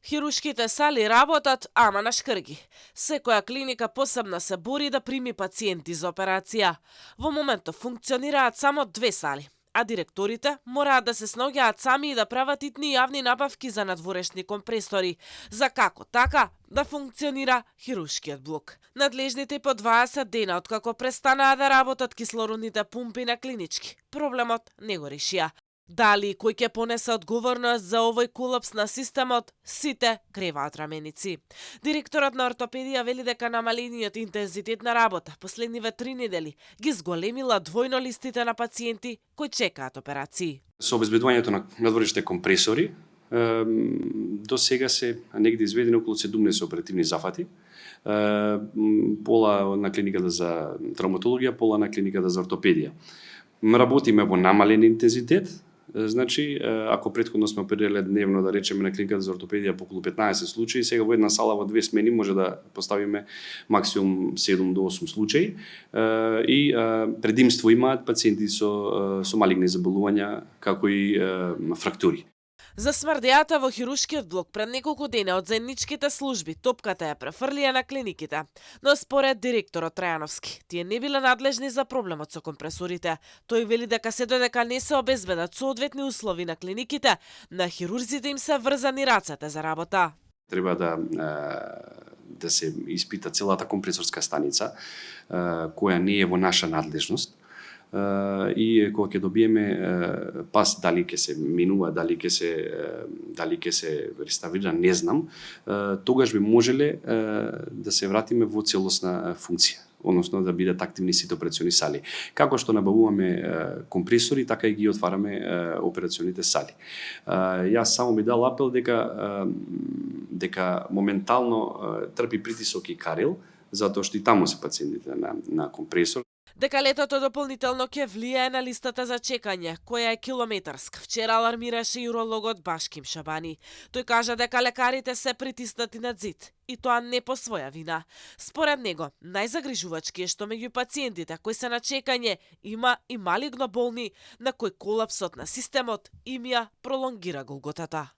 Хирушките сали работат, ама на шкрги. Секоја клиника посебно се бори да прими пациенти за операција. Во моментов функционираат само 2 сали, а директорите мораат да се снаоѓаат сами и да прават итни јавни набавки за надворешни компресори, за како така да функционира хирушкиот блок. Надлежните по 20 дена откако престанаа да работат кислородните пумпи на клинички, проблемот не го решија. Дали кој ќе понесе одговорност за овој колапс на системот, сите креваат раменици. Директорот на ортопедија вели дека намалениот интензитет на работа последниве 3 недели ги зголемила двојно листите на пациенти кои чекаат операции. Со обезбедувањето на надворешните компресори, до сега се негде изведени околу 17 оперативни зафати. Пола на клиниката за травматологија, пола на клиниката за ортопедија. Работиме во намален интензитет. Значи, ако претходно сме оперирале дневно, да речеме, на клиниката за ортопедија по околу 15 случаи, сега во една сала во 2 смени може да поставиме максимум 7 до 8 случаи. И предимство имаат пациенти со малигни заболувања, како и фрактури. За смрдејата во хирушкиот блок пред неколку дена од заедничките служби топката ја префрлија на клиниките, но според директорот Трајановски, тие не биле надлежни за проблемот со компресорите. Тој вели дека се додека не се обезбедат соодветни услови на клиниките, на хирурзите им се врзани рацете за работа. Треба да се испита целата компресорска станица, која не е во наша надлежност. И кога ќе добиеме пас, дали ќе се минува, дали ќе се реставрира, не знам, тогаш би можеле да се вратиме во целосна функција, односно да бидат активни сите операциони сали. Како што набавуваме компресори, така и ги отвараме операционите сали. Јас само би дал апел дека моментално трпи притисок и Карел, затоа што и таму се пациентите на компресор. Дека летото дополнително ќе влијае на листата за чекање, која е километарска. Вчера алармираше и урологот Башким Шабани. Тој кажа дека лекарите се притиснати на зид, и тоа не по своја вина. Според него, најзагрижувачки е што меѓу пациентите кои се на чекање има и малигно болни, на кои колапсот на системот им ја пролонгира голготата.